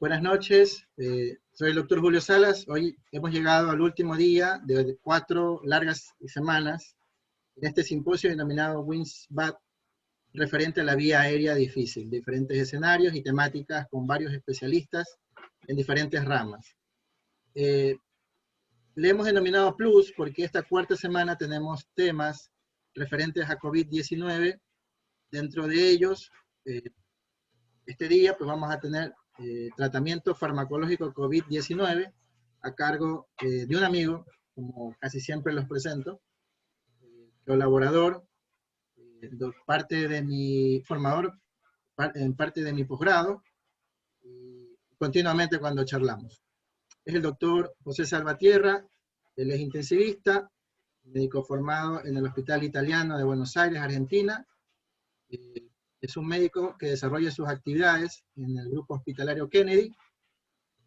Buenas noches, soy el doctor Julio Salas. Hoy hemos llegado al último día de 4 largas semanas en este simposio denominado WINSBAT, referente a la vía aérea difícil, diferentes escenarios y temáticas con varios especialistas en diferentes ramas. Le hemos denominado Plus porque esta 4ª semana tenemos temas referentes a COVID-19. Dentro de ellos, este día pues vamos a tener tratamiento farmacológico COVID-19 a cargo de un amigo, como casi siempre los presento, colaborador, parte de mi formador, en parte de mi posgrado, y continuamente cuando charlamos. Es el doctor José Salvatierra. Él es intensivista, médico formado en el Hospital Italiano de Buenos Aires, Argentina. Es un médico que desarrolla sus actividades en el Grupo Hospitalario Kennedy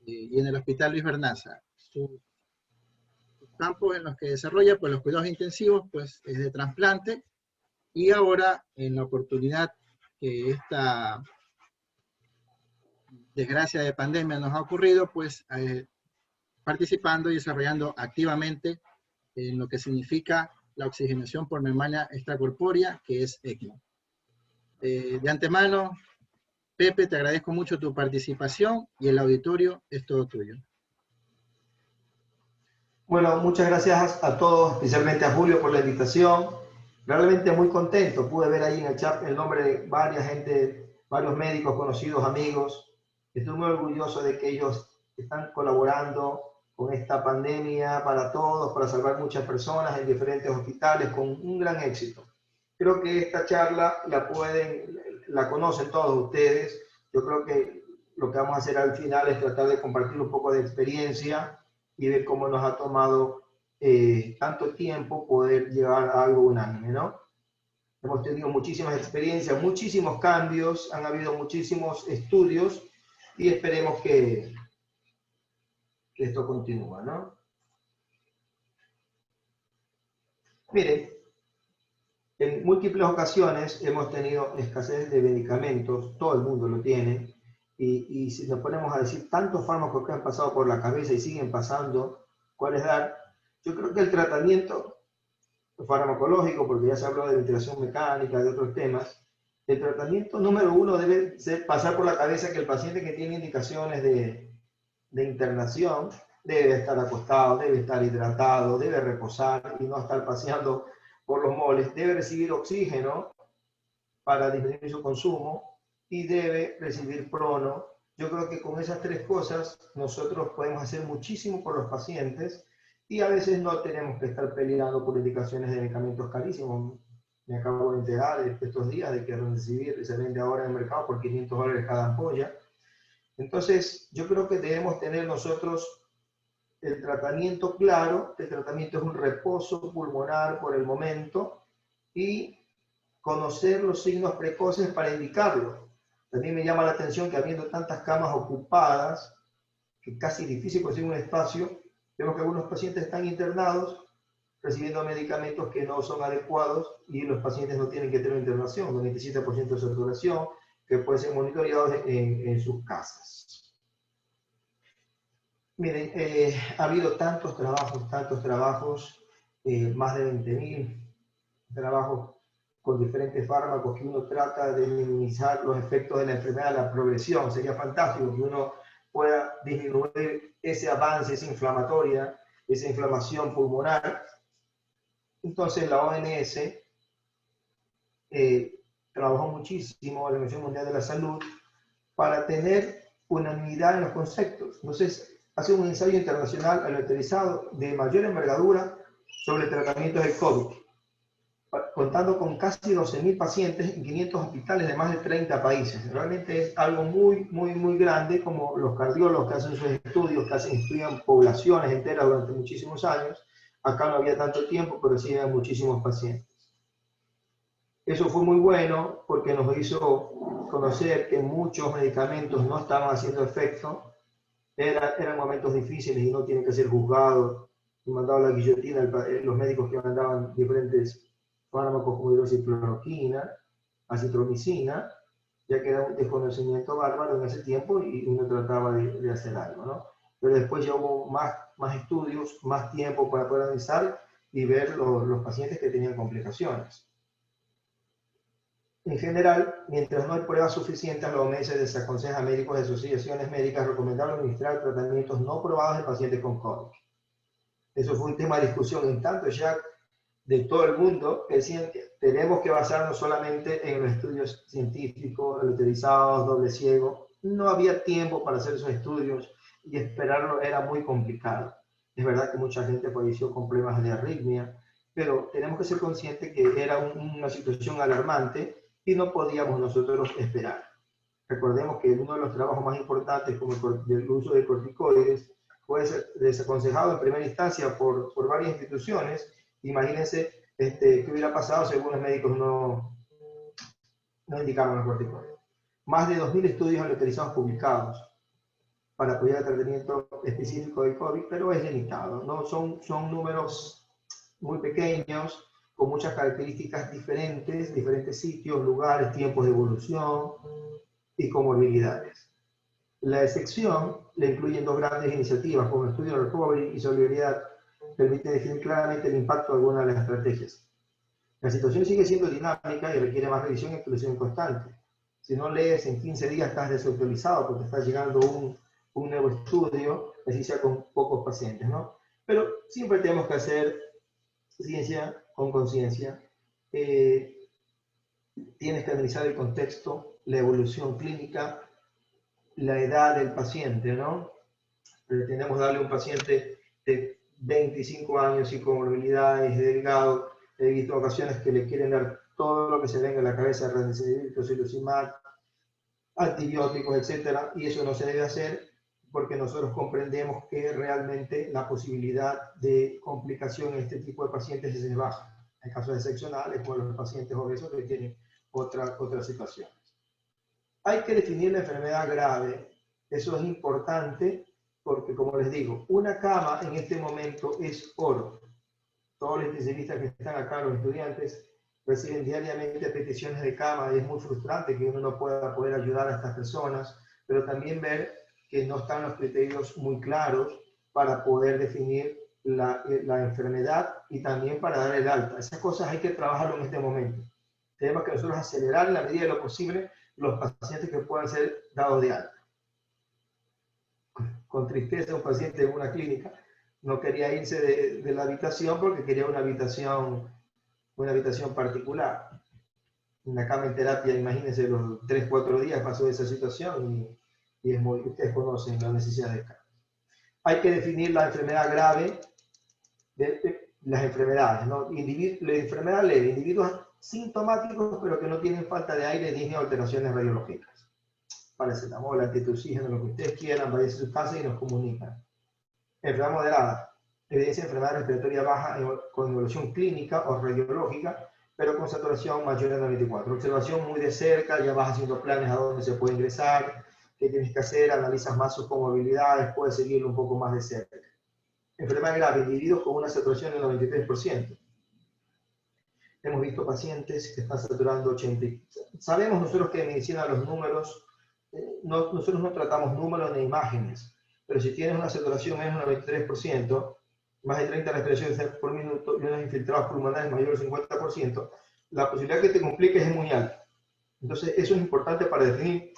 y en el Hospital Luis Vernaza. Sus campos en los que desarrolla pues, los cuidados intensivos pues, es de trasplante, y ahora en la oportunidad que esta desgracia de pandemia nos ha ocurrido, pues participando y desarrollando activamente en lo que significa la oxigenación por membrana extracorpórea, que es ECMO. De antemano, Pepe, te agradezco mucho tu participación y el auditorio es todo tuyo. Bueno, muchas gracias a todos, especialmente a Julio por la invitación. Realmente muy contento, pude ver ahí en el chat el nombre de varias gente, varios médicos conocidos, amigos. Estoy muy orgulloso de que ellos están colaborando con esta pandemia para todos, para salvar muchas personas en diferentes hospitales con un gran éxito. Creo que esta charla la conocen todos ustedes. Yo creo que lo que vamos a hacer al final es tratar de compartir un poco de experiencia y ver cómo nos ha tomado tanto tiempo poder llegar a algo unánime, ¿no? Hemos tenido muchísimas experiencias, muchísimos cambios, han habido muchísimos estudios y esperemos que esto continúe, ¿no? Miren, en múltiples ocasiones hemos tenido escasez de medicamentos, todo el mundo lo tiene, y si nos ponemos a decir tantos fármacos que han pasado por la cabeza y siguen pasando, ¿cuál es dar? Yo creo que el tratamiento farmacológico, porque ya se habló de ventilación mecánica, de otros temas, el tratamiento número 1 debe pasar por la cabeza que el paciente que tiene indicaciones de internación debe estar acostado, debe estar hidratado, debe reposar y no estar paseando por los moles, debe recibir oxígeno para disminuir su consumo y debe recibir prono. Yo creo que con esas 3 cosas nosotros podemos hacer muchísimo por los pacientes y a veces no tenemos que estar peleando por indicaciones de medicamentos carísimos. Me acabo de enterar estos días de que Remdesivir se vende ahora en el mercado por $500 cada ampolla. Entonces, yo creo que debemos tener nosotros el tratamiento claro. El tratamiento es un reposo pulmonar por el momento y conocer los signos precoces para indicarlo. También me llama la atención que habiendo tantas camas ocupadas, que casi difícil conseguir un espacio, vemos que algunos pacientes están internados recibiendo medicamentos que no son adecuados y los pacientes no tienen que tener internación, 97% de saturación, que pueden ser monitoreados en sus casas. Miren, ha habido tantos trabajos, más de 20.000 trabajos con diferentes fármacos que uno trata de minimizar los efectos de la enfermedad, la progresión. Sería fantástico que uno pueda disminuir ese avance, esa inflamación pulmonar. Entonces la OMS trabajó muchísimo, la Organización Mundial de la Salud, para tener unanimidad en los conceptos. Entonces, hace un ensayo internacional aleatorizado de mayor envergadura sobre tratamientos de COVID, contando con casi 12.000 pacientes en 500 hospitales de más de 30 países. Realmente es algo muy, muy, muy grande, como los cardiólogos que hacen sus estudios, que estudian poblaciones enteras durante muchísimos años. Acá no había tanto tiempo, pero sí había muchísimos pacientes. Eso fue muy bueno porque nos hizo conocer que muchos medicamentos no estaban haciendo efecto. Eran momentos difíciles y no tienen que ser juzgados y mandados a la guillotina los médicos que mandaban diferentes fármacos como hidroxicloroquina, acitromicina, ya que era un desconocimiento bárbaro en ese tiempo y uno trataba de hacer algo, ¿no? Pero después ya hubo más estudios, más tiempo para poder analizar y ver los pacientes que tenían complicaciones. En general, mientras no hay pruebas suficientes, la OMS desaconseja a médicos de asociaciones médicas recomendar administrar tratamientos no probados en pacientes con COVID. Eso fue un tema de discusión en tanto ya de todo el mundo, que decían que tenemos que basarnos solamente en los estudios científicos, autorizados, doble ciego. No había tiempo para hacer esos estudios y esperarlo era muy complicado. Es verdad que mucha gente falleció con problemas de arritmia, pero tenemos que ser conscientes que era una situación alarmante y no podíamos nosotros esperar. Recordemos que uno de los trabajos más importantes, como el uso de corticoides, fue desaconsejado en primera instancia por varias instituciones. Imagínense qué hubiera pasado si algunos médicos no indicaban los corticoides. Más de 2.000 estudios aleatorizados publicados para apoyar el tratamiento específico del COVID, pero es limitado, ¿no? Son números muy pequeños, con muchas características diferentes sitios, lugares, tiempos de evolución y comorbilidades. La excepción le incluyen dos grandes iniciativas, como el estudio de Recovery y Solidaridad, permite definir claramente el impacto de algunas de las estrategias. La situación sigue siendo dinámica y requiere más revisión y actualización constante. Si no lees, en 15 días estás desactualizado porque está llegando un nuevo estudio, así sea con pocos pacientes, ¿no? Pero siempre tenemos que hacer ciencia con conciencia. Tienes que analizar el contexto, la evolución clínica, la edad del paciente, ¿no? Pretendemos darle a un paciente de 25 años y comorbilidades, delgado. He visto ocasiones que le quieren dar todo lo que se venga a la cabeza, ranitidina, tocilizumab, antibióticos, etcétera, y eso no se debe hacer porque nosotros comprendemos que realmente la posibilidad de complicación en este tipo de pacientes es baja. En casos excepcionales, como los pacientes obesos que tienen otras situaciones. Hay que definir la enfermedad grave. Eso es importante porque, como les digo, una cama en este momento es oro. Todos los intensivistas que están acá, los estudiantes, reciben diariamente peticiones de cama y es muy frustrante que uno no pueda poder ayudar a estas personas, pero también ver que no están los criterios muy claros para poder definir la enfermedad y también para dar el alta. Esas cosas hay que trabajarlo en este momento. Tenemos que nosotros acelerar en la medida de lo posible los pacientes que puedan ser dados de alta. Con tristeza, un paciente en una clínica no quería irse de la habitación porque quería una habitación particular. Una cama en terapia, imagínense, los 3-4 días pasó esa situación y es muy, ustedes conocen la necesidad de cama. Hay que definir la enfermedad grave, las enfermedades, ¿no? La enfermedad leve, individuos sintomáticos pero que no tienen falta de aire, disney o alteraciones radiológicas. Paracetamol, antitussígeno, lo que ustedes quieran, vayan a su casa y nos comunican. Enfermedad moderada, evidencia de enfermedad respiratoria baja con evolución clínica o radiológica, pero con saturación mayor a 94. Observación muy de cerca, ya vas haciendo planes a dónde se puede ingresar, qué tienes que hacer, analizas más sus comorbilidades, puedes seguirlo un poco más de cerca. Enfermedad grave, individuos con una saturación del 93%. Hemos visto pacientes que están saturando 80. Sabemos nosotros que en medicina los números, nosotros no tratamos números ni imágenes, pero si tienes una saturación menos del 93%, más de 30 respiraciones por minuto y unos infiltrados pulmonares mayor del 50%, la posibilidad que te compliques es muy alta. Entonces eso es importante para definir,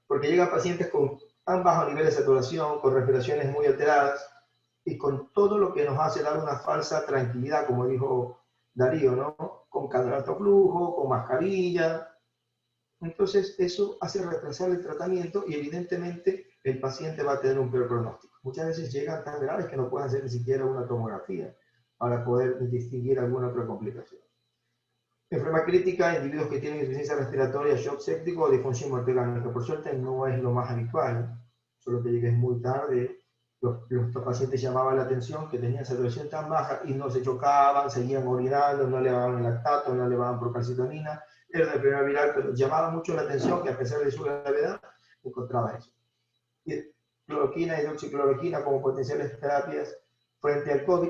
porque llegan pacientes con tan bajo nivel de saturación, con respiraciones muy alteradas y con todo lo que nos hace dar una falsa tranquilidad, como dijo Darío, ¿no? Con alto flujo, con mascarilla. Entonces eso hace retrasar el tratamiento y evidentemente el paciente va a tener un peor pronóstico. Muchas veces llegan tan graves que no pueden hacer ni siquiera una tomografía para poder distinguir alguna otra complicación. Enfermedad crítica, individuos que tienen insuficiencia respiratoria, shock séptico o disfunción orgánica. Por suerte no es lo más habitual, solo que llegues muy tarde. Los pacientes llamaban la atención que tenían saturación tan baja y no se chocaban, seguían orinando, no elevaban el lactato, no elevaban procalcitonina. Era una enfermedad viral, pero llamaba mucho la atención que a pesar de su gravedad, encontraba eso. Y cloroquina y hidroxicloroquina como potenciales terapias frente al COVID.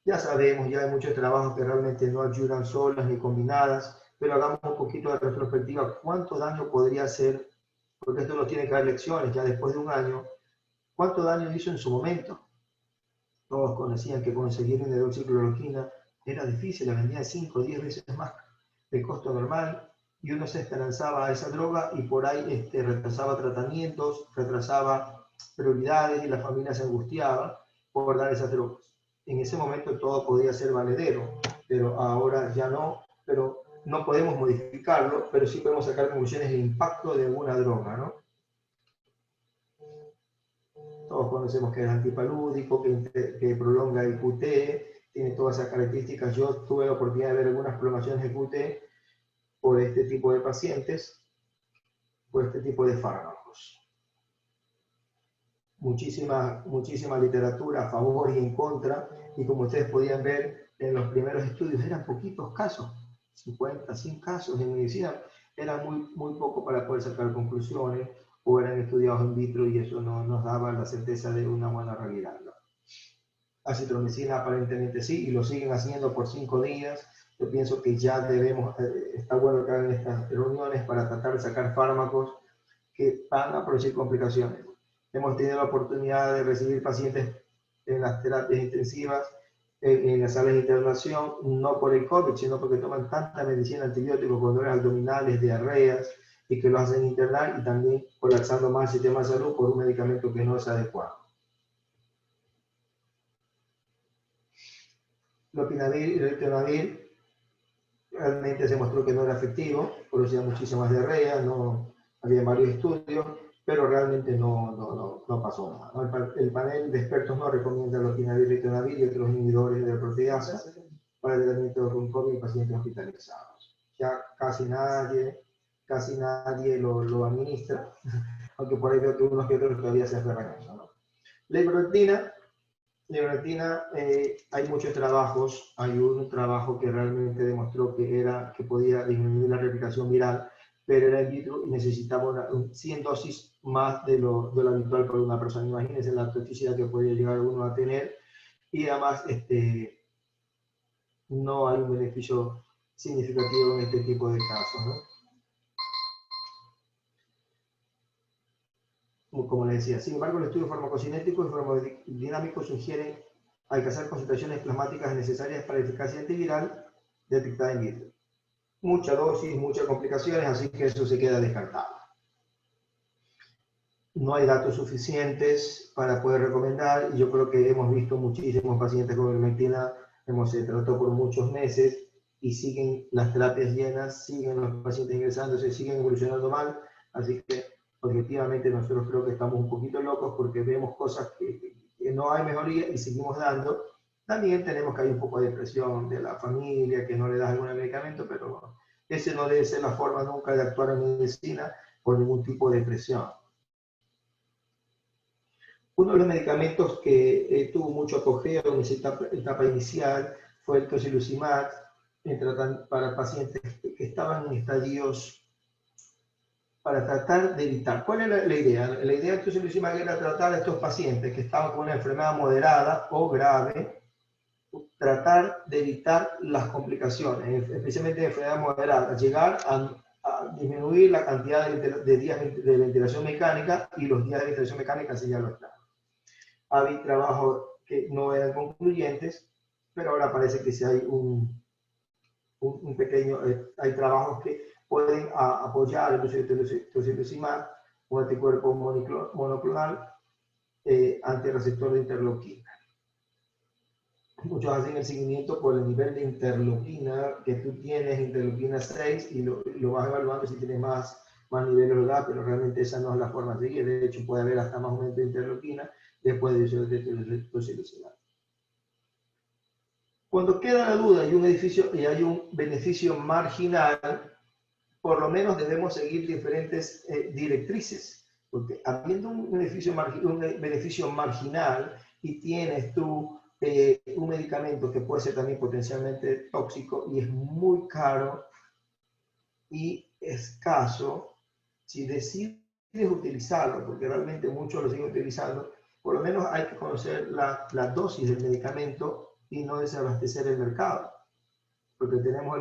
Ya sabemos, ya hay muchos trabajos que realmente no ayudan solas ni combinadas, pero hagamos un poquito de retrospectiva. ¿Cuánto daño podría hacer? Porque esto nos tiene que dar lecciones ya después de un año. ¿Cuánto daño hizo en su momento? Todos conocían que conseguir una hidroxicloroquina era difícil, la vendían 5 o 10 veces más el costo normal, y uno se esperanzaba a esa droga y por ahí retrasaba tratamientos, retrasaba prioridades y la familia se angustiaba por dar esas drogas. En ese momento todo podía ser valedero, pero ahora ya no, pero no podemos modificarlo, pero sí podemos sacar conclusiones del impacto de una droga, ¿no? Todos conocemos que es antipalúdico, que prolonga el QT, tiene todas esas características. Yo tuve la oportunidad de ver algunas prolongaciones de QT por este tipo de pacientes, por este tipo de fármacos. Muchísima literatura a favor y en contra, y como ustedes podían ver en los primeros estudios, eran poquitos casos, 50, 100 casos en medicina, era muy poco para poder sacar conclusiones, o eran estudiados in vitro y eso no nos daba la certeza de una buena realidad, ¿no? Acitromicina aparentemente sí, y lo siguen haciendo por 5 días. Yo pienso que ya debemos, está bueno que hagan estas reuniones para tratar de sacar fármacos que van a producir complicaciones. Hemos tenido la oportunidad de recibir pacientes en las terapias intensivas, en las salas de internación, no por el COVID, sino porque toman tanta medicina antibiótica con dolores abdominales, diarreas, y que lo hacen internar y también colapsando más el sistema de salud por un medicamento que no es adecuado. Lopinavir y ritonavir realmente se mostró que no era efectivo, producía muchísimas diarreas, no había varios estudios, pero realmente no pasó nada, ¿no? El panel de expertos no recomienda lopinavir, ritonavir y otros inhibidores de proteasa para el tratamiento de COVID en pacientes hospitalizados. Ya casi nadie lo administra, aunque por ahí veo que unos que otros todavía se aferran a eso, ¿no? Ivermectina, hay muchos trabajos, hay un trabajo que realmente demostró que podía disminuir la replicación viral, pero era in vitro y necesitaba 100 dosis más de lo habitual para una persona. Imagínense la toxicidad que podía llegar uno a tener, y además no hay un beneficio significativo en este tipo de casos, ¿no? Como les decía, sin embargo, el estudio farmacocinético y farmacodinámico sugieren alcanzar concentraciones plasmáticas necesarias para eficacia antiviral detectada in vitro. Mucha dosis, muchas complicaciones, así que eso se queda descartado. No hay datos suficientes para poder recomendar, y yo creo que hemos visto muchísimos pacientes con ivermectina, se trató por muchos meses y siguen las terapias llenas, siguen los pacientes ingresándose, siguen evolucionando mal, así que objetivamente nosotros creo que estamos un poquito locos porque vemos cosas que no hay mejoría y seguimos dando. También tenemos que hay un poco de presión de la familia, que no le das algún medicamento, pero bueno, ese no debe ser la forma nunca de actuar en medicina por ningún tipo de presión. Uno de los medicamentos que tuvo mucho apogeo en esa etapa inicial fue el tocilizumab para pacientes que estaban en estadios, para tratar de evitar. ¿Cuál es la idea? La idea del tocilizumab era tratar a estos pacientes que estaban con una enfermedad moderada o grave, tratar de evitar las complicaciones, especialmente de enfermedad moderada, llegar a disminuir la cantidad de días de ventilación mecánica, y los días de ventilación mecánica sí ya lo están. Había trabajos que no eran concluyentes, pero ahora parece que sí hay un pequeño, hay trabajos que pueden apoyar el tocilizumab, un anticuerpo monoclonal antirreceptor de interleuquina. Muchos hacen el seguimiento por el nivel de interleuquina que tú tienes, interleuquina 6, y lo vas evaluando si tienes más niveles o no, pero realmente esa no es la forma de seguir. De hecho, puede haber hasta más aumento de interleuquina después de uso de tocilizumab. Cuando queda la duda y hay un beneficio marginal, por lo menos debemos seguir diferentes directrices, porque habiendo un beneficio marginal y tienes tú un medicamento que puede ser también potencialmente tóxico y es muy caro y escaso, si decides utilizarlo, porque realmente muchos lo siguen utilizando, por lo menos hay que conocer la dosis del medicamento y no desabastecer el mercado, porque tenemos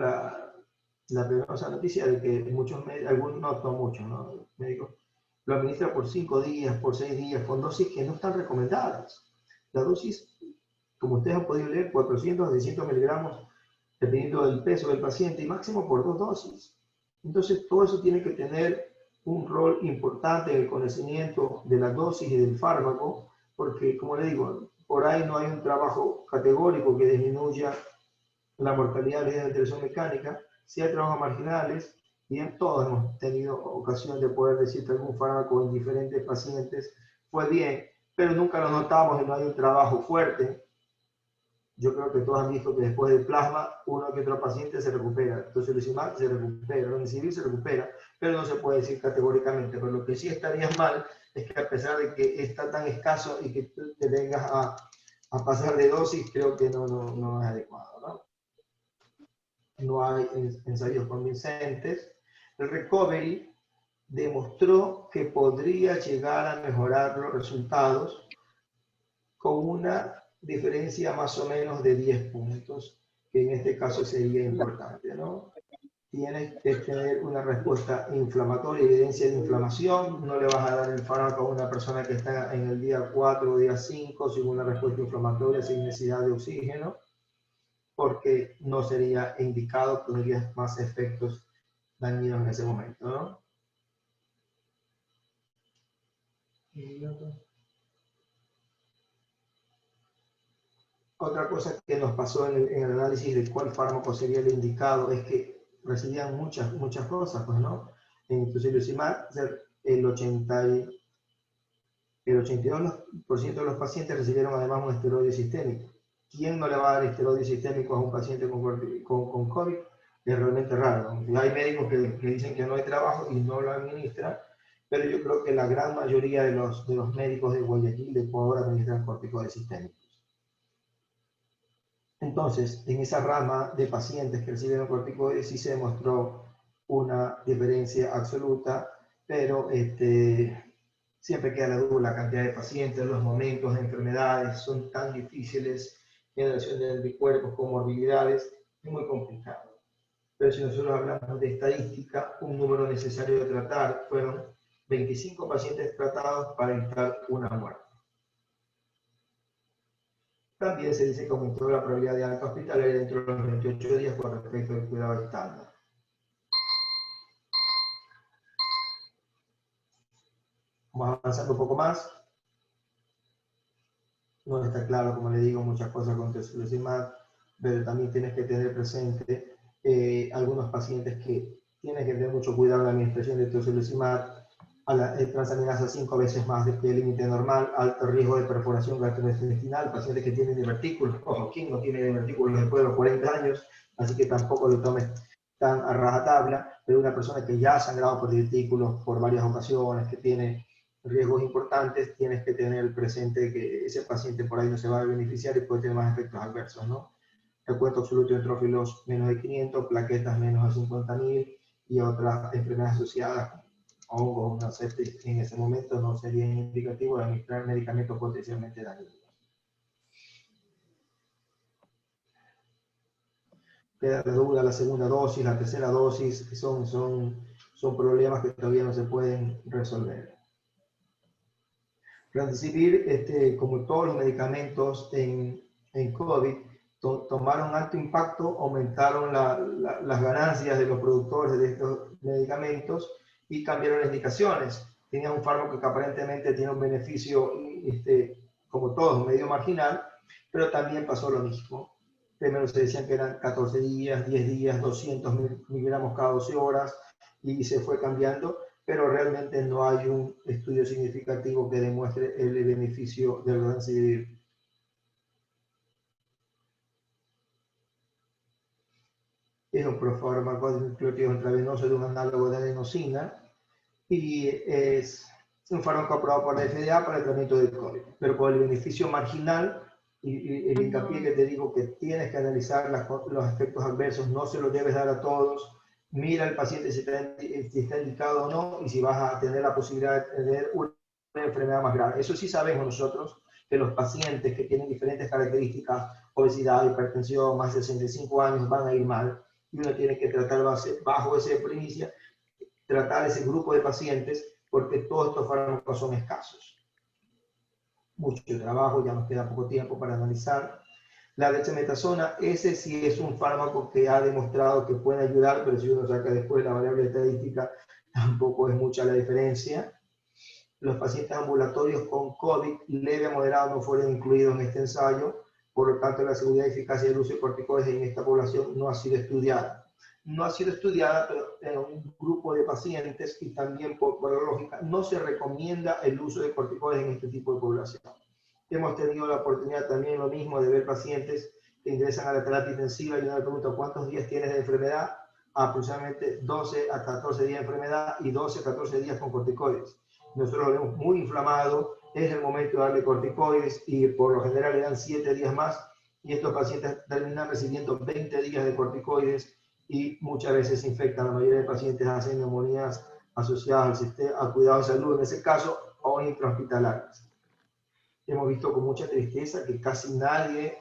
la penosa noticia de que muchos médicos, algunos, no muchos, ¿no? Médicos, lo administran por 5 días, por 6 días, con dosis que no están recomendadas. La dosis, como ustedes han podido leer, 400 a 600 miligramos, dependiendo del peso del paciente, y máximo por 2 dosis. Entonces, todo eso tiene que tener un rol importante en el conocimiento de la dosis y del fármaco, porque, como le digo, por ahí no hay un trabajo categórico que disminuya la mortalidad de la ventilación mecánica. Sí hay trabajos marginales, y en todos hemos tenido ocasión de poder decir que algún fármaco en diferentes pacientes fue bien, pero nunca lo notamos y no hay un trabajo fuerte. Yo creo que todos han visto que después del plasma, uno que otro paciente se recupera. Entonces, el Tocilizumab se recupera, el civil se recupera, pero no se puede decir categóricamente. Pero lo que sí estaría mal es que, a pesar de que está tan escaso y que tú te vengas a pasar de dosis, creo que no es adecuado, ¿no? No hay ensayos convincentes. El recovery demostró que podría llegar a mejorar los resultados con una diferencia más o menos de 10 puntos, que en este caso sería importante, ¿no? Tienes que tener una respuesta inflamatoria, evidencia de inflamación. No le vas a dar el fármaco a una persona que está en el día 4 o día 5 sin una respuesta inflamatoria, sin necesidad de oxígeno, porque no sería indicado, tendría más efectos dañinos en ese momento, ¿no? Otra cosa que nos pasó en el análisis de cuál fármaco sería el indicado es que recibían muchas cosas, pues, ¿no? En Tocilizumab, el 82% de los pacientes recibieron además un esteroide sistémico. ¿Quién no le va a dar esteroide sistémico a un paciente con COVID? Es realmente raro, ¿no? Hay médicos que dicen que no hay trabajo y no lo administran, pero yo creo que la gran mayoría de los médicos de Guayaquil, de Ecuador, administran corticoides sistémicos. Entonces, en esa rama de pacientes que recibieron corticoides sí se demostró una diferencia absoluta, pero siempre queda la duda, la cantidad de pacientes, los momentos de enfermedades son tan difíciles, generación de anticuerpos, comorbilidades, es muy complicado. Pero si nosotros hablamos de estadística, un número necesario de tratar fueron 25 pacientes tratados para evitar una muerte. También se dice que aumentó la probabilidad de alta hospitalaria dentro de los 28 días con respecto al cuidado estándar. Vamos avanzando un poco más. No está claro, como le digo, muchas cosas con Tocilizumab, pero también tienes que tener presente algunos pacientes que tienen que tener mucho cuidado en la administración de Tocilizumab. A la transaminasa 5 veces más que el límite normal, alto riesgo de perforación gastrointestinal, pacientes que tienen divertículos. Ojo, ¿quién no tiene divertículos después de los 40 años? Así que tampoco lo tomes tan a rajatabla, pero una persona que ya ha sangrado por divertículos por varias ocasiones, que tiene riesgos importantes, tienes que tener presente que ese paciente por ahí no se va a beneficiar y puede tener más efectos adversos, ¿no? El cuento absoluto de neutrófilos menos de 500, plaquetas menos de 50.000 y otras enfermedades asociadas, hongos, una sepsis, en ese momento no sería indicativo de administrar medicamentos potencialmente dañinos. Queda la duda, la segunda dosis, la tercera dosis, son problemas que todavía no se pueden resolver. Remdesivir, como todos los medicamentos en COVID, tomaron alto impacto, aumentaron las ganancias de los productores de estos medicamentos y cambiaron las indicaciones. Tenía un fármaco que aparentemente tiene un beneficio, como todos, medio marginal, pero también pasó lo mismo. Primero se decían que eran 14 días, 10 días, 200 miligramos cada 12 horas, y se fue cambiando, pero realmente no hay un estudio significativo que demuestre el beneficio del Remdesivir. Es un profármaco de nucleótido intravenoso de un análogo de adenosina y es un fármaco aprobado por la FDA para el tratamiento del COVID, pero con el beneficio marginal y el hincapié que te digo que tienes que analizar los efectos adversos, no se los debes dar a todos. Mira al paciente si está indicado o no y si vas a tener la posibilidad de tener una enfermedad más grave. Eso sí sabemos nosotros, que los pacientes que tienen diferentes características, obesidad, hipertensión, más de 65 años, van a ir mal. y uno tiene que tratar bajo esa primicia, tratar ese grupo de pacientes, porque todos estos fármacos son escasos. Mucho trabajo, ya nos queda poco tiempo para analizar. La dexametasona, ese sí es un fármaco que ha demostrado que puede ayudar, pero si uno saca después la variable estadística, tampoco es mucha la diferencia. Los pacientes ambulatorios con COVID leve a moderado no fueron incluidos en este ensayo, por lo tanto la seguridad y eficacia del uso de corticoides en esta población no ha sido estudiada. No ha sido estudiada, pero en un grupo de pacientes y también por lógica, no se recomienda el uso de corticoides en este tipo de población. Hemos tenido la oportunidad también lo mismo de ver pacientes que ingresan a la terapia intensiva y uno le pregunta ¿cuántos días tienes de enfermedad? Aproximadamente 12 a 14 días de enfermedad y 12 a 14 días con corticoides. Nosotros lo vemos muy inflamado, es el momento de darle corticoides y por lo general le dan 7 días más y estos pacientes terminan recibiendo 20 días de corticoides y muchas veces se infectan. La mayoría de pacientes hacen neumonías asociadas al sistema, al cuidado de salud, en ese caso, o intrahospitalarias. Hemos visto con mucha tristeza que casi nadie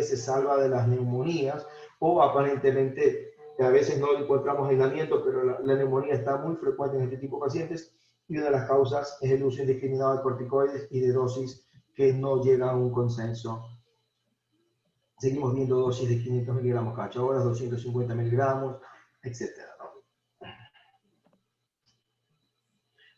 se salva de las neumonías, o aparentemente a veces no encontramos aislamiento, pero la neumonía está muy frecuente en este tipo de pacientes, y una de las causas es el uso indiscriminado de corticoides y de dosis que no llegan a un consenso. Seguimos viendo dosis de 500 miligramos cada 8 horas, 250 miligramos, etc.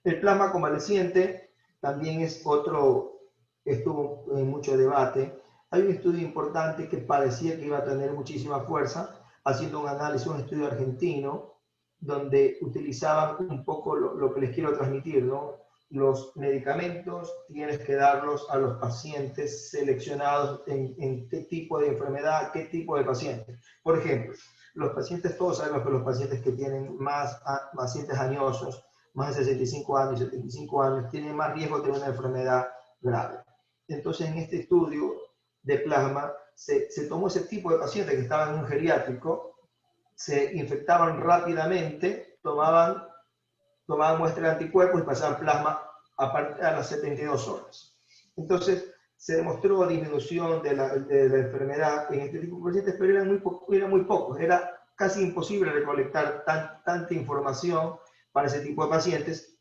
El plasma convaleciente también es otro, estuvo en mucho debate. Hay un estudio importante que parecía que iba a tener muchísima fuerza, haciendo un análisis, un estudio argentino, donde utilizaban un poco lo que les quiero transmitir, ¿no? Los medicamentos tienes que darlos a los pacientes seleccionados en qué tipo de enfermedad, qué tipo de paciente. Por ejemplo, los pacientes, todos sabemos que los pacientes que tienen más pacientes añosos, más de 65 años, 75 años, tienen más riesgo de tener una enfermedad grave. Entonces, en este estudio de plasma, se tomó ese tipo de pacientes que estaban en un geriátrico, se infectaban rápidamente, tomaban muestra de anticuerpos y pasaban plasma a las 72 horas. Entonces, se demostró disminución de la enfermedad en este tipo de pacientes, pero eran muy pocos. Era casi imposible recolectar tanta información para ese tipo de pacientes,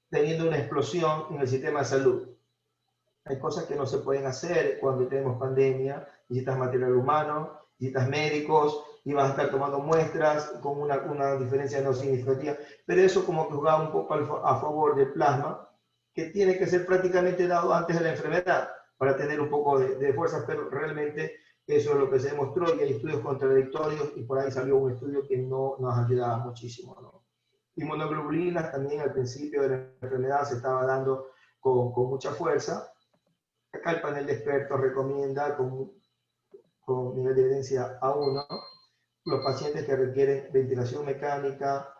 teniendo una explosión en el sistema de salud. Hay cosas que no se pueden hacer cuando tenemos pandemia, necesitas material humano, necesitas médicos, y vas a estar tomando muestras con una diferencia no significativa, pero eso como que jugaba un poco a favor del plasma, que tiene que ser prácticamente dado antes de la enfermedad, para tener un poco de fuerza, pero realmente eso es lo que se demostró, y hay estudios contradictorios, y por ahí salió un estudio que no nos ayudaba muchísimo, ¿no? Inmunoglobulinas también al principio de la enfermedad se estaba dando con mucha fuerza. Acá el panel de expertos recomienda con nivel de evidencia A1 los pacientes que requieren ventilación mecánica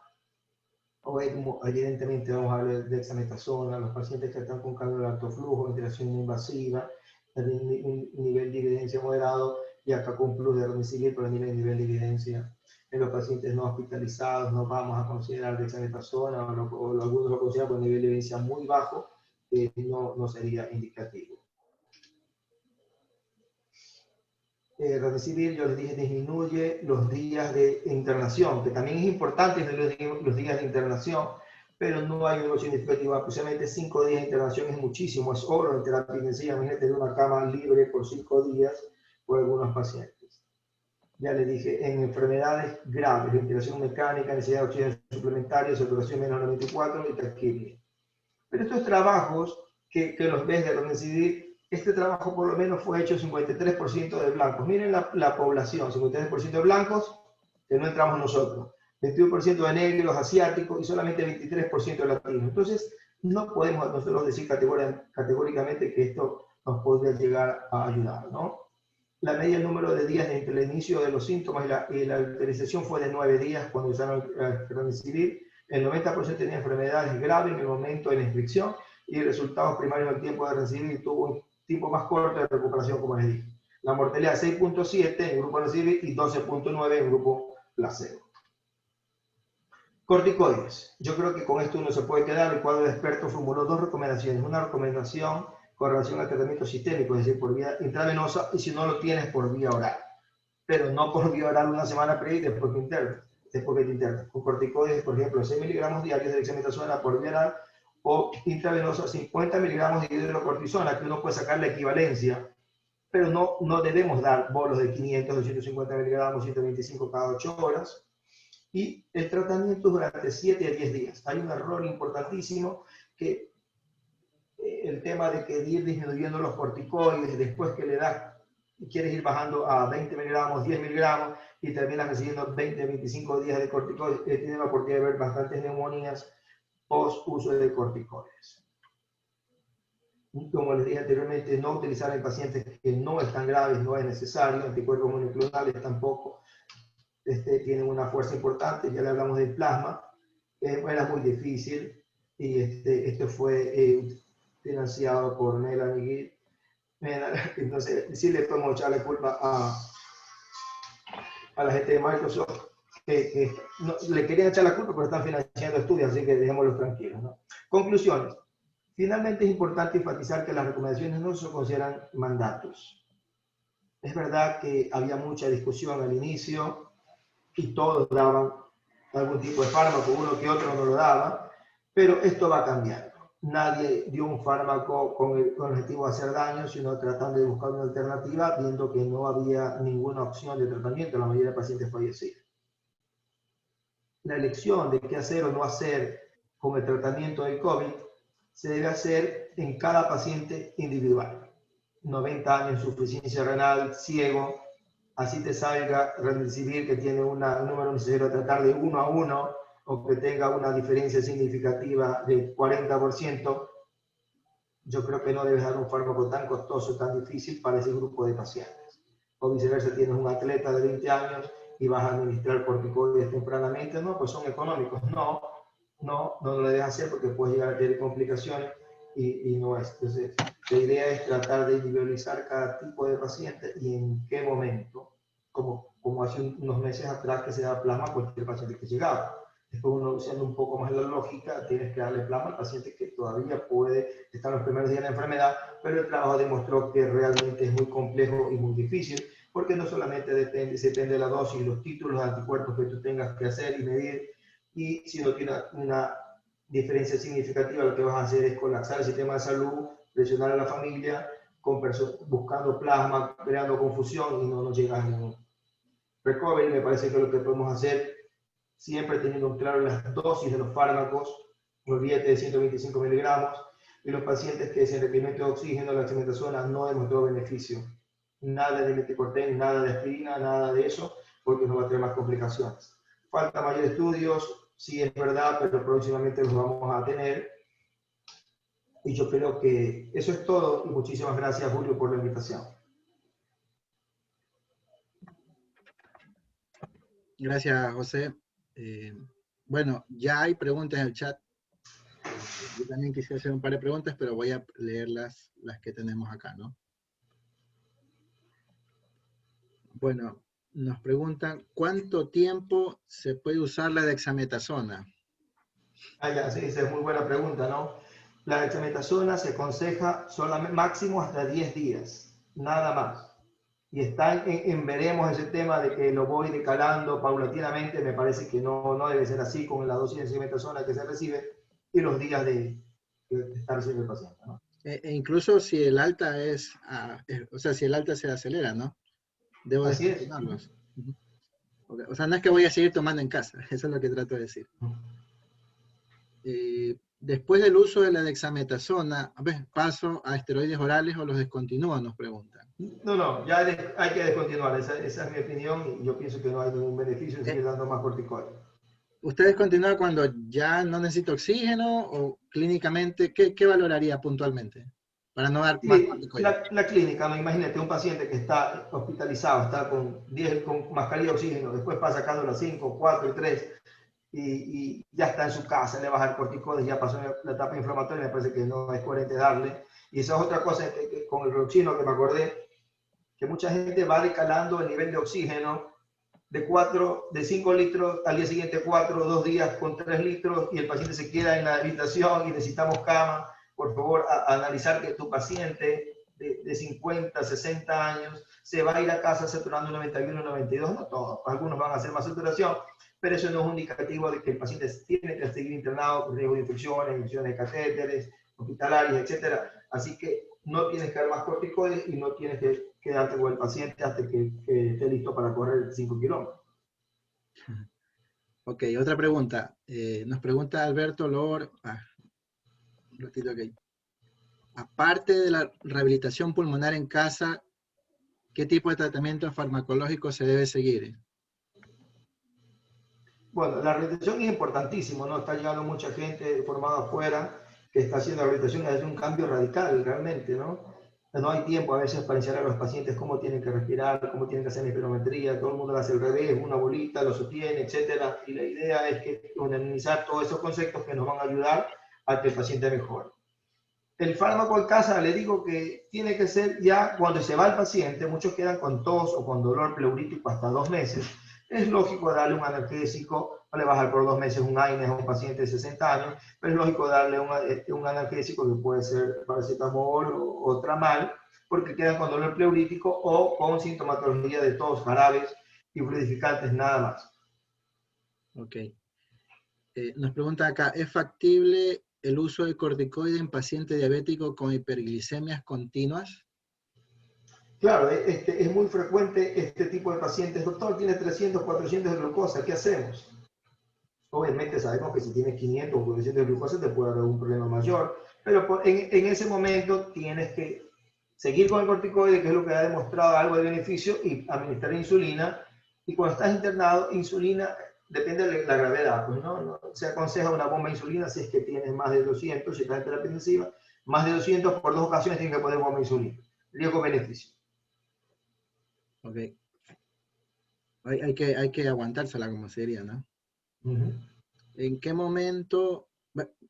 o ECMO. Evidentemente vamos a hablar de dexametasona, los pacientes que están con cambio de alto flujo, ventilación invasiva, un nivel de evidencia moderado, y acá con plus de remdesivir por el nivel de evidencia. En los pacientes no hospitalizados no vamos a considerar dexametasona, o algunos lo consideran por nivel de evidencia muy bajo, no sería indicativo. Remdesivir, yo les dije, disminuye los días de internación, que también es importante los días de internación, pero no hay algo significativo. Aproximadamente 5 días de internación es muchísimo, es oro en terapia intensiva. Imagínate tener una cama libre por 5 días por algunos pacientes. Ya les dije, en enfermedades graves, ventilación mecánica, necesidad de oxígeno suplementario, saturación menos 94 y taquicardia. Pero estos trabajos que los ves de remdesivir, este trabajo por lo menos fue hecho 53% de blancos. Miren la población, 53% de blancos, que no entramos nosotros, 21% de negros, asiáticos y solamente 23% de latinos. Entonces, no podemos nosotros decir categóricamente que esto nos podría llegar a ayudar, ¿no? La media número de días entre el inicio de los síntomas y la utilización fue de 9 días cuando usaron el remdesivir. El 90% tenía enfermedades graves en el momento de la inscripción, y resultados primarios del tiempo de remdesivir tuvo un tiempo más corto de recuperación, como les dije. La mortalidad 6.7 en el grupo remdesivir y 12.9 en el grupo placebo. Corticoides. Yo creo que con esto uno se puede quedar. El cuadro de expertos formuló 2 recomendaciones. Una recomendación con relación al tratamiento sistémico, es decir, por vía intravenosa, y si no lo tienes, por vía oral. pero no por violar una semana previa y después que te internas. Con corticoides, por ejemplo, 6 miligramos diarios de dexametasona por vía oral o intravenosa 50 miligramos de hidrocortisona, que uno puede sacar la equivalencia, pero no debemos dar bolos de 500, 250 miligramos, 125 cada 8 horas. Y el tratamiento durante 7 a 10 días. Hay un error importantísimo que el tema de que ir disminuyendo los corticoides después que le das, quieres ir bajando a 20 miligramos, 10 miligramos y terminas recibiendo 20, 25 días de corticoides, tiene la oportunidad de ver bastantes neumonías post uso de corticoides. Como les dije anteriormente, no utilizar en pacientes que no están graves, no es necesario, anticuerpos monoclonales tampoco tienen una fuerza importante, ya le hablamos del plasma, era muy difícil y esto fue financiado por Melanie Gill. Entonces, sí le podemos echar la culpa a la gente de Microsoft, que no, le querían echar la culpa porque están financiando estudios, así que dejémoslos tranquilos, ¿no? Conclusiones. Finalmente es importante enfatizar que las recomendaciones no se consideran mandatos. Es verdad que había mucha discusión al inicio y todos daban algún tipo de fármaco, uno que otro no lo daba, pero esto va cambiando. Nadie dio un fármaco con el objetivo de hacer daño, sino tratando de buscar una alternativa, viendo que no había ninguna opción de tratamiento, la mayoría de pacientes fallecían. La elección de qué hacer o no hacer con el tratamiento del COVID se debe hacer en cada paciente individual. 90 años, insuficiencia renal, ciego, así te salga Remdesivir que tiene un número necesario a tratar de 1 a 1 o que tenga una diferencia significativa del 40%, yo creo que no debes dar un fármaco tan costoso, tan difícil para ese grupo de pacientes. O viceversa, tienes un atleta de 20 años y vas a administrar corticoides tempranamente, no, pues son económicos. No lo debes hacer porque puedes llegar a tener complicaciones y no es. Entonces, la idea es tratar de individualizar cada tipo de paciente y en qué momento, como hace unos meses atrás que se da plasma a cualquier paciente que llegaba. Después uno usando un poco más la lógica, tienes que darle plasma al paciente que todavía puede estar en los primeros días de la enfermedad, pero el trabajo demostró que realmente es muy complejo y muy difícil, porque no solamente depende de la dosis, los títulos de anticuerpos que tú tengas que hacer y medir, y si no tiene una diferencia significativa, lo que vas a hacer es colapsar el sistema de salud, presionar a la familia, buscando plasma, creando confusión y no llegas a ningún recovery. Me parece que lo que podemos hacer, siempre teniendo claro las dosis de los fármacos, olvídate de 125 miligramos, y los pacientes que sin requerimiento de oxígeno, la dexametasona no demostró beneficio. Nada de meticorten, nada de aspirina, nada de eso, porque nos va a traer más complicaciones. Falta mayores estudios, sí es verdad, pero próximamente los vamos a tener. Y yo creo que eso es todo. Y muchísimas gracias, Julio, por la invitación. Gracias, José. Bueno, ya hay preguntas en el chat. Yo también quisiera hacer un par de preguntas, pero voy a leer las que tenemos acá, ¿no? Bueno, nos preguntan, ¿cuánto tiempo se puede usar la dexametasona? Ya, sí, esa es muy buena pregunta, ¿no? La dexametasona se aconseja solamente máximo hasta 10 días, nada más. Y está veremos ese tema de que lo voy decalando paulatinamente, me parece que no debe ser así con la dosis de dexametasona que se recibe y los días de estar recibiendo el paciente, ¿no? Incluso si el alta o sea, si el alta se acelera, ¿no? Debo descontinuarlos. O sea, no es que voy a seguir tomando en casa, eso es lo que trato de decir. Después del uso de la dexametasona, ¿paso a esteroides orales o los descontinúo? Nos preguntan. No, ya hay que descontinuar, esa es mi opinión y yo pienso que no hay ningún beneficio en seguir dando más corticoides. ¿Usted descontinúa cuando ya no necesita oxígeno o clínicamente? ¿Qué valoraría puntualmente? Para no dar más corticoides. La clínica, ¿no? Imagínate un paciente que está hospitalizado, está con mascarilla de oxígeno, después pasa sacando las 5, 4 y 3 y ya está en su casa, le baja el corticoides, ya pasó la etapa inflamatoria, me parece que no es coherente darle. Y esa es otra cosa que con el roxino que me acordé, que mucha gente va decalando el nivel de oxígeno de 5 litros, al día siguiente 4, 2 días con 3 litros y el paciente se queda en la habitación y necesitamos cama. Por favor, analizar que tu paciente de 50, 60 años, se va a ir a casa saturando 91, 92, no todos, algunos van a hacer más saturación, pero eso no es un indicativo de que el paciente tiene que seguir internado con riesgo de infecciones de catéteres, hospitalarios, etcétera. Así que no tienes que dar más corticoides y no tienes que quedarte con el paciente hasta que esté listo para correr 5 kilómetros. Ok, otra pregunta. Nos pregunta Alberto Lor. Un ratito aquí. Aparte de la rehabilitación pulmonar en casa, ¿qué tipo de tratamiento farmacológico se debe seguir? Bueno, la rehabilitación es importantísimo, ¿no? Está llegando mucha gente formada afuera que está haciendo rehabilitación, es un cambio radical realmente, ¿no? No hay tiempo a veces para enseñar a los pacientes cómo tienen que respirar, cómo tienen que hacer la hiperometría, todo el mundo lo hace al revés, una bolita, lo sostiene, etcétera. Y la idea es que unanimizar todos esos conceptos que nos van a ayudar a que el paciente mejore. El fármaco en casa, le digo que tiene que ser ya cuando se va el paciente, muchos quedan con tos o con dolor pleurítico hasta 2 meses. Es lógico darle un analgésico, no le vas a dar por 2 meses un AINES a un paciente de 60 años, pero es lógico darle un analgésico que puede ser paracetamol o tramal, porque quedan con dolor pleurítico o con sintomatología de tos, jarabes y fluidificantes, nada más. Ok. Nos pregunta acá, ¿es factible el uso de corticoide en paciente diabético con hiperglicemias continuas? Claro, es muy frecuente este tipo de pacientes. Doctor, tiene 300, 400 de glucosa, ¿qué hacemos? Obviamente sabemos que si tienes 500 o 400 de glucosa te puede dar un problema mayor, pero en ese momento tienes que seguir con el corticoide, que es lo que ha demostrado algo de beneficio, y administrar insulina. Y cuando estás internado, insulina depende de la gravedad, pues no se aconseja una bomba de insulina si es que tienes más de 200, si estás en terapia intensiva, más de 200 por 2 ocasiones tienes que poner bomba de insulina. Riesgo-beneficio. Ok. Hay que aguantársela como sería, ¿no? ¿En qué momento?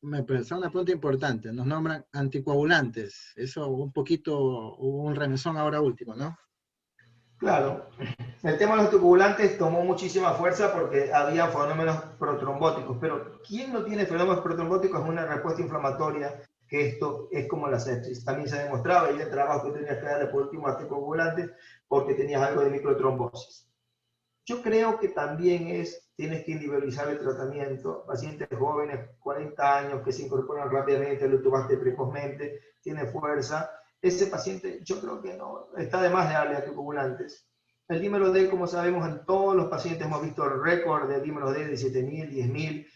Me parece una pregunta importante. Nos nombran anticoagulantes. Eso un poquito, hubo un remesón ahora último, ¿no? Claro, el tema de los anticoagulantes tomó muchísima fuerza porque había fenómenos protrombóticos, pero ¿quién no tiene fenómenos protrombóticos? Es una respuesta inflamatoria, que esto es como la sepsis. También se demostraba, y el trabajo que tenías que darle por último anticoagulantes porque tenías algo de microtrombosis. Yo creo que también tienes que individualizar el tratamiento. Pacientes jóvenes, 40 años, que se incorporan rápidamente, lo tubaste precozmente, tiene fuerza. Ese paciente, yo creo que no, está de más de darle anticoagulantes. El dímero D, como sabemos, en todos los pacientes hemos visto el récord de dímero D de 7.000, 10.000,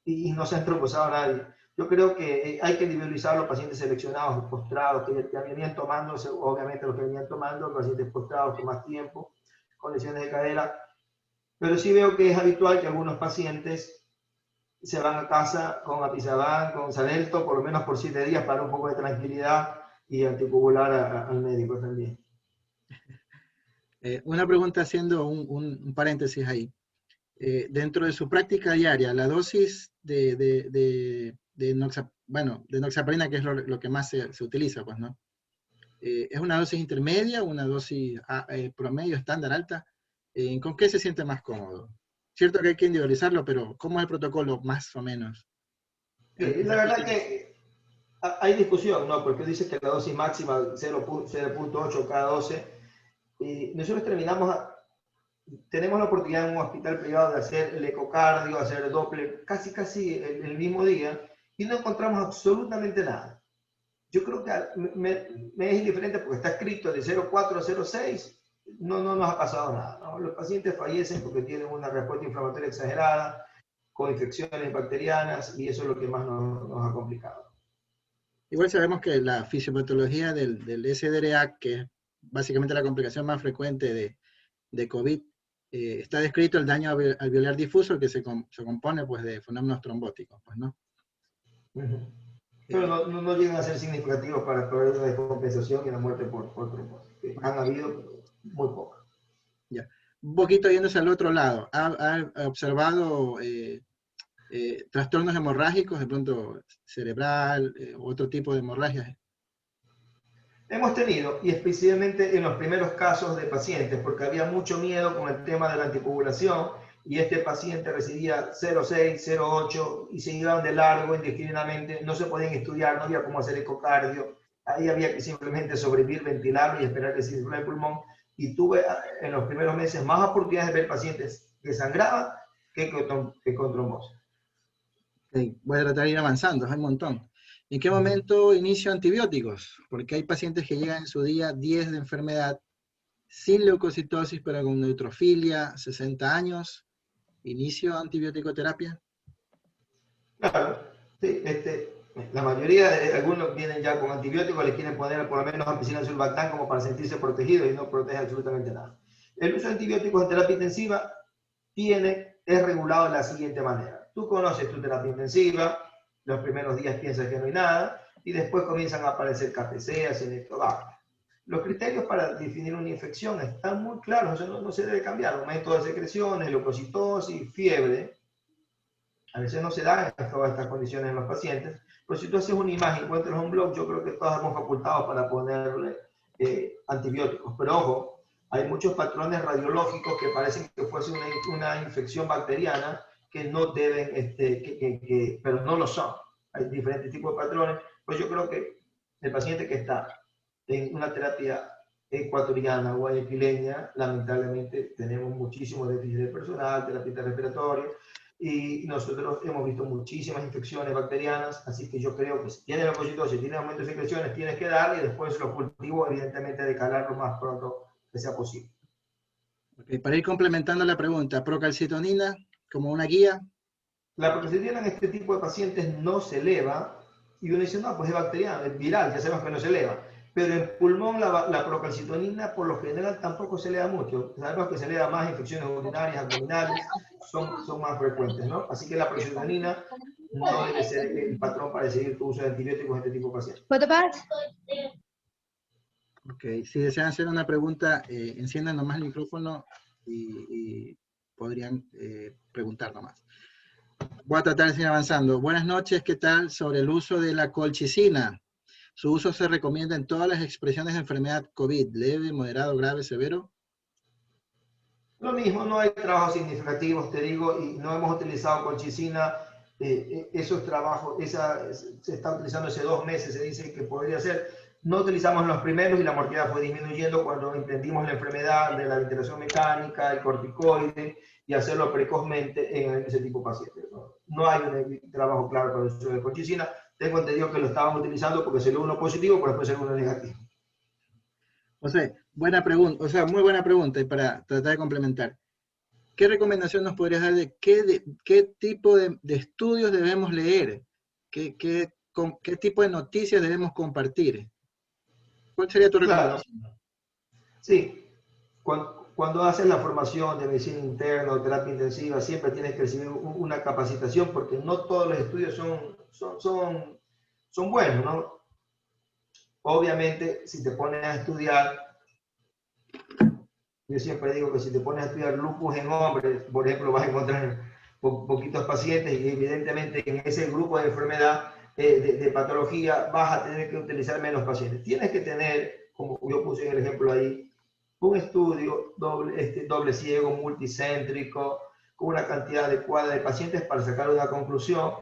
y no se ha trompezado a nadie. Yo creo que hay que individualizar los pacientes seleccionados, postrados, que venían tomando, obviamente los que venían tomando, pacientes postrados con más tiempo, con lesiones de cadera, pero sí veo que es habitual que algunos pacientes se van a casa con apixaban, con Xarelto, por lo menos por 7 días para un poco de tranquilidad y anticoagular al médico también. Una pregunta haciendo un paréntesis ahí. Dentro de su práctica diaria, la dosis de noxaparina, que es lo que más se utiliza, pues, ¿no? ¿Es una dosis intermedia, una dosis promedio, estándar, alta? ¿Con qué se siente más cómodo? Cierto que hay que individualizarlo, pero ¿cómo es el protocolo más o menos? La verdad que hay discusión, ¿no? Porque dice que la dosis máxima 0.8 cada 12. Y nosotros tenemos la oportunidad en un hospital privado de hacer el ecocardio, hacer el Doppler, casi el mismo día, y no encontramos absolutamente nada. Yo creo que me es indiferente porque está escrito de 0,4 a 0,6, no nos ha pasado nada, ¿no? Los pacientes fallecen porque tienen una respuesta inflamatoria exagerada, con infecciones bacterianas, y eso es lo que más nos ha complicado. Igual sabemos que la fisiopatología del SDRA, que es básicamente la complicación más frecuente de COVID, está descrito el daño alveolar difuso, que se compone pues, de fenómenos trombóticos, pues, ¿no? Pero no llegan a ser significativos para poder la descompensación y la muerte por trombosis. Han habido muy pocas. Ya. Un poquito yéndose al otro lado, ¿ha observado trastornos hemorrágicos, de pronto cerebral, otro tipo de hemorragias? Hemos tenido, y especialmente en los primeros casos de pacientes, porque había mucho miedo con el tema de la anticoagulación, y este paciente recibía 0,6, 0,8 y se iban de largo indiscriminadamente, no se podían estudiar, no había cómo hacer ecocardio. ahí había que simplemente sobrevivir, ventilarlo y esperar que se inflame el pulmón. Y tuve en los primeros meses más oportunidades de ver pacientes que sangraban que con trombosis. Okay. Voy a tratar de ir avanzando, hay un montón. ¿En qué momento inicio antibióticos? Porque hay pacientes que llegan en su día 10 de enfermedad, sin leucocitosis, pero con neutrofilia, 60 años. ¿Inicio antibiótico terapia? Claro, sí, la mayoría de algunos vienen ya con antibióticos, les quieren poner por lo menos ampicilina sulbactam como para sentirse protegidos y no protege absolutamente nada. El uso de antibióticos en terapia intensiva es regulado de la siguiente manera. Tú conoces tu terapia intensiva, los primeros días piensas que no hay nada y después comienzan a aparecer KPCs, electrobajas. Los criterios para definir una infección están muy claros, eso no se debe cambiar. Aumento de secreciones, leucocitosis, fiebre. A veces no se dan todas estas condiciones en los pacientes, pero si tú haces una imagen, encuentras un blog, yo creo que todos hemos facultado para ponerle antibióticos. Pero ojo, hay muchos patrones radiológicos que parecen que fuese una infección bacteriana que no deben, pero no lo son. Hay diferentes tipos de patrones, pues yo creo que el paciente que está en una terapia ecuatoriana o guayaquileña, lamentablemente tenemos muchísimo déficit de personal, terapia respiratoria, y nosotros hemos visto muchísimas infecciones bacterianas, así que yo creo que si tienes leucocitosis, si tienes aumento de secreciones, tienes que darle y después los cultivos, evidentemente, de calar lo más pronto que sea posible. Okay, para ir complementando la pregunta, procalcitonina como una guía. La procalcitonina en este tipo de pacientes no se eleva, y uno dice, no, pues es bacteriano, es viral, ya sabemos que no se eleva. Pero en pulmón la procalcitonina por lo general tampoco se eleva mucho. Sabemos que se eleva más infecciones urinarias, abdominales, son más frecuentes, ¿no? Así que la procalcitonina no debe ser el patrón para decidir tu uso de antibióticos en este tipo de pacientes. Ok, si desean hacer una pregunta, enciendan nomás el micrófono y podrían preguntar nomás. Voy a tratar de seguir avanzando. Buenas noches, ¿qué tal? Sobre el uso de la colchicina. Su uso se recomienda en todas las expresiones de enfermedad COVID, leve, moderado, grave, severo. Lo mismo, no hay trabajos significativos, te digo, y no hemos utilizado colchicina. Esos trabajos, se está utilizando hace 2 meses, se dice que podría ser. No utilizamos los primeros y la mortalidad fue disminuyendo cuando emprendimos la enfermedad de la ventilación mecánica, el corticoide, y hacerlo precozmente en ese tipo de pacientes. No hay un trabajo claro para el uso de colchicina. Tengo entendido que lo estaban utilizando porque salió uno positivo, pero después salió uno negativo. José, buena pregunta, o sea, muy buena pregunta y para tratar de complementar. ¿Qué recomendación nos podrías dar de qué tipo de estudios debemos leer? ¿Qué tipo de noticias debemos compartir? ¿Cuál sería tu recomendación? Claro, sí. Cuando haces la formación de medicina interna o terapia intensiva, siempre tienes que recibir una capacitación porque no todos los estudios son buenos, ¿no? Obviamente, si te pones a estudiar, yo siempre digo que si te pones a estudiar lupus en hombres, por ejemplo, vas a encontrar poquitos pacientes y evidentemente en ese grupo de enfermedad, de patología, vas a tener que utilizar menos pacientes. Tienes que tener, como yo puse en el ejemplo ahí, un estudio doble ciego, multicéntrico, con una cantidad adecuada de pacientes para sacar una conclusión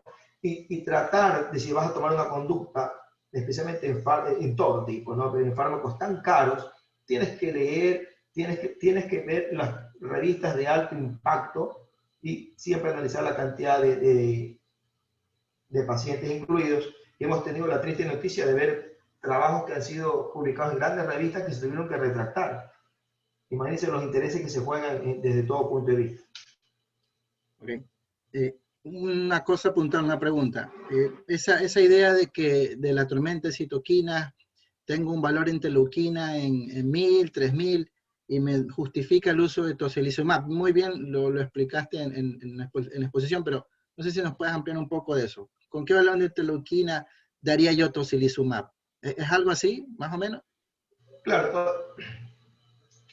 y tratar de si vas a tomar una conducta, especialmente en todo tipo, ¿no? Pero en fármacos tan caros, tienes que leer, tienes que ver las revistas de alto impacto y siempre analizar la cantidad de pacientes incluidos. Hemos tenido la triste noticia de ver trabajos que han sido publicados en grandes revistas que se tuvieron que retractar. Imagínense los intereses que se juegan desde todo punto de vista. Okay. Una cosa puntual, una pregunta. Esa idea de que de la tormenta de citoquinas tengo un valor interleuquina en 1000, 3000 y me justifica el uso de tocilizumab. Muy bien, lo explicaste en la exposición, pero no sé si nos puedes ampliar un poco de eso. ¿Con qué valor de interleuquina daría yo tocilizumab? ¿Es algo así, más o menos? Claro,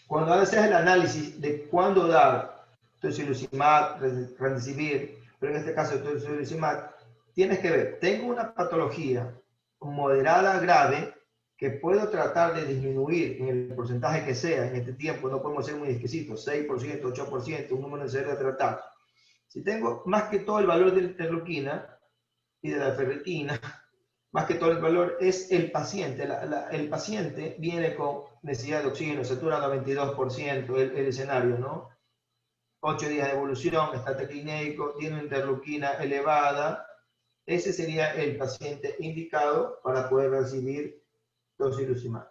cuando haces el análisis de cuándo dar tocilizumab, remdesivir, pero en este caso tocilizumab, tienes que ver, tengo una patología moderada grave que puedo tratar de disminuir en el porcentaje que sea en este tiempo, no podemos ser muy exquisitos, 6%, 8%, un número necesario de tratar. Si tengo más que todo el valor de la interleuquina y de la ferritina, más que todo el valor es el paciente. El paciente viene con necesidad de oxígeno, satura 92% el escenario, ¿no? 8 días de evolución, está taquinéico, tiene una interleuquina elevada. Ese sería el paciente indicado para poder recibir tocilizumab.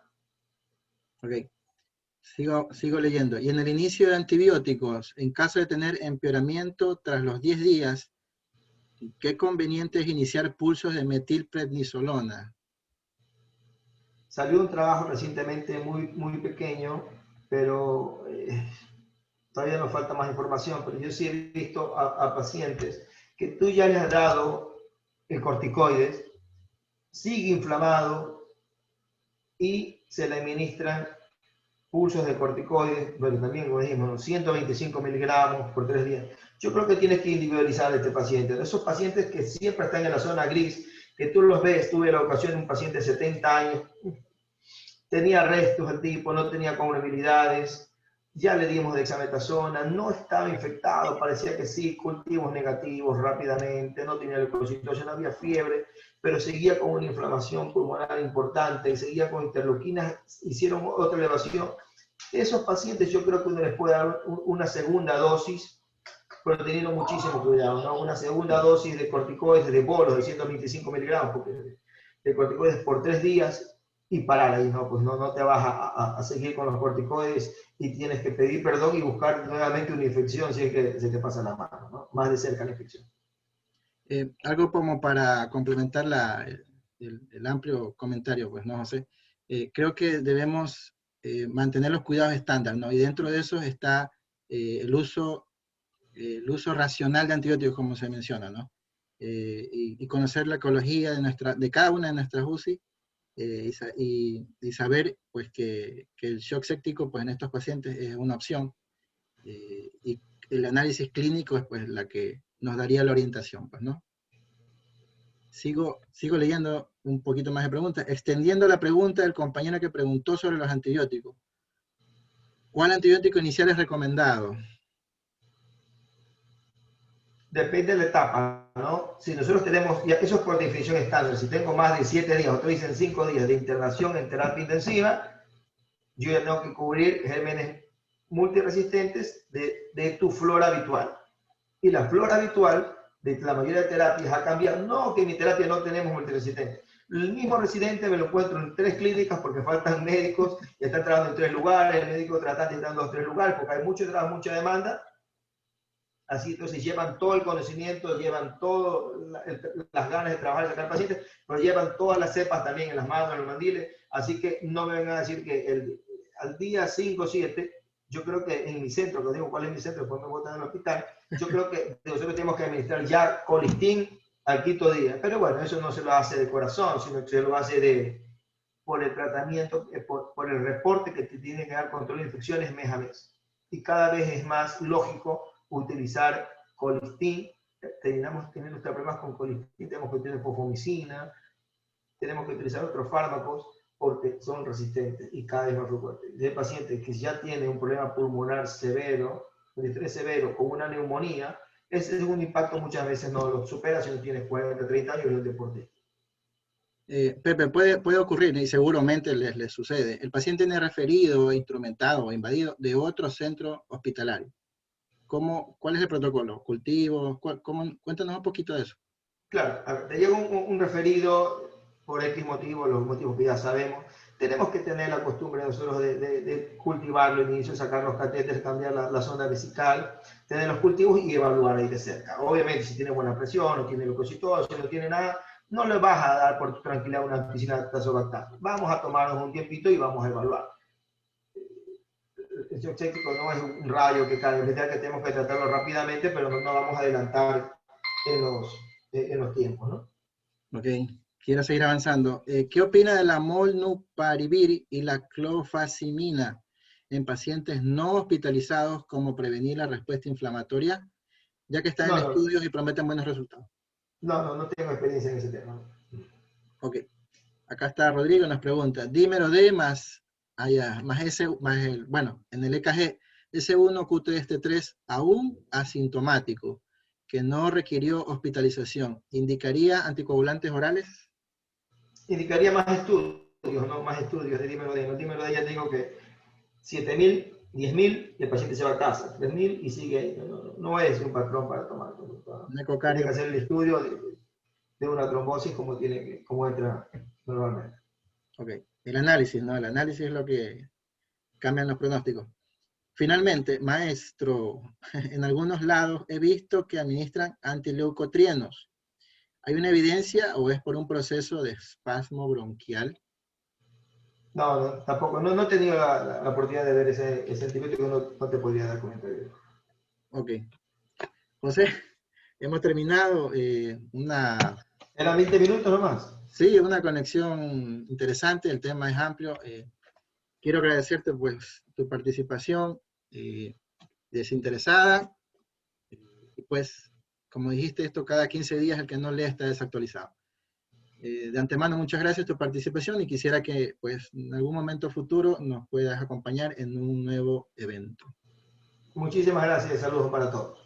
Ok, sigo leyendo. Y en el inicio de antibióticos, en caso de tener empeoramiento tras los 10 días, ¿qué conveniente es iniciar pulsos de metilprednisolona? Salió un trabajo recientemente muy pequeño, pero todavía nos falta más información, pero yo sí he visto a pacientes que tú ya les has dado el corticoides, sigue inflamado y se le administran pulsos de corticoides, pero también, como dijimos, 125 miligramos por 3 días. Yo creo que tienes que individualizar a este paciente. Esos pacientes que siempre están en la zona gris, que tú los ves, tuve la ocasión de un paciente de 70 años, tenía restos del tipo, no tenía comorbilidades, ya le dimos dexametasona, no estaba infectado, parecía que sí, cultivos negativos rápidamente, no tenía leucocitosis, no había fiebre, pero seguía con una inflamación pulmonar importante, seguía con interleuquinas, hicieron otra elevación. Esos pacientes yo creo que uno les puede dar una segunda dosis, pero teniendo muchísimo cuidado, ¿no? Una segunda dosis de corticoides, de bolos de 125 miligramos, porque de corticoides por 3 días, y parar ahí, ¿no? Pues no te vas a seguir con los corticoides y tienes que pedir perdón y buscar nuevamente una infección si es que se te pasa la mano, ¿no? Más de cerca la infección. Algo como para complementar el amplio comentario, pues, ¿no, José? Creo que debemos mantener los cuidados estándar, ¿no? Y dentro de eso está el uso racional de antibióticos, como se menciona, ¿no? Y conocer la ecología de cada una de nuestras UCI y saber pues, que el shock séptico pues, en estos pacientes es una opción y el análisis clínico es pues, la que nos daría la orientación, pues, ¿no? Sigo leyendo un poquito más de preguntas, extendiendo la pregunta del compañero que preguntó sobre los antibióticos. ¿Cuál antibiótico inicial es recomendado? Depende de la etapa, ¿no? Si nosotros tenemos, ya eso es por definición estándar, si tengo más de 7 días, otros dicen 5 días de internación en terapia intensiva, yo ya tengo que cubrir gérmenes multiresistentes de tu flora habitual. Y la flora habitual de la mayoría de terapias ha cambiado. No que en mi terapia no tenemos multiresistentes. El mismo residente me lo encuentro en 3 clínicas porque faltan médicos y están trabajando en 3 lugares, el médico tratante está en 2 o 3 lugares porque hay mucho trabajo, mucha demanda. Así entonces llevan todo el conocimiento, llevan todas las ganas de trabajar y sacar pacientes, pero llevan todas las cepas también en las manos, en los mandiles. Así que no me vengan a decir que al día 5 o 7, yo creo que en mi centro, que digo cuál es mi centro, después me botan en el hospital, yo creo que nosotros tenemos que administrar ya colistin al quinto día. Pero bueno, eso no se lo hace de corazón, sino que se lo hace por el tratamiento, por el reporte que te tienen que dar control de infecciones mes a mes. Y cada vez es más lógico utilizar colistin. Terminamos teniendo problemas con colistin, tenemos que utilizar fofomicina, tenemos que utilizar otros fármacos porque son resistentes y cada vez más frecuentes. Hay pacientes que ya tienen un problema pulmonar severo, un estrés severo, con una neumonía, ese es un impacto muchas veces no lo supera si no tienes 40, 30 años y es un deporte. Pepe, puede ocurrir y seguramente les sucede. El paciente tiene referido, instrumentado o invadido de otro centro hospitalario. ¿Cuál es el protocolo? ¿Cultivos? Cuéntanos un poquito de eso. Claro, te llega un referido por X motivo, los motivos que ya sabemos. Tenemos que tener la costumbre nosotros de cultivarlo al inicio, sacar los catéteres, cambiar la zona vesical, tener los cultivos y evaluar ahí de cerca. Obviamente, si tiene buena presión, no tiene leucocitosis, no tiene nada, no le vas a dar por tu tranquilidad una ampicilina tazobactam. Vamos a tomarnos un tiempito y vamos a evaluar. El shock séptico no es un rayo que cae, es verdad que tenemos que tratarlo rápidamente, pero no vamos a adelantar en los tiempos, ¿no? Ok, quiero seguir avanzando. ¿Qué opina de la molnupiravir y la clofazimina en pacientes no hospitalizados como prevenir la respuesta inflamatoria, ya que están en estudios y prometen buenos resultados? No tengo experiencia en ese tema. Ok, acá está Rodrigo, nos pregunta, dímero D más bueno, en el EKG, S1 QTST3 aún asintomático, que no requirió hospitalización, ¿indicaría anticoagulantes orales? indicaría más estudios, ¿no? Más estudios de dímero D. No dímero D ya digo que 7.000, 10.000 y el paciente se va a casa. 3.000 y sigue. No es un patrón para tomar. Un Tiene ecocardio. que hacer el estudio de una trombosis como entra normalmente. Ok. El análisis, ¿no? El análisis es lo que cambian los pronósticos. Finalmente, maestro, en algunos lados he visto que administran antileucotrienos. ¿Hay una evidencia o es por un proceso de espasmo bronquial? No, tampoco. No he tenido la oportunidad de ver ese antibiótico, no te podría dar comentario. Ok. José, hemos terminado ¿Eran 20 minutos nomás? sí, una conexión interesante, el tema es amplio. Quiero agradecerte pues tu participación desinteresada. Y pues, como dijiste, esto cada 15 días el que no lee está desactualizado. De antemano, muchas gracias por tu participación y quisiera que pues en algún momento futuro nos puedas acompañar en un nuevo evento. Muchísimas gracias. Saludos para todos.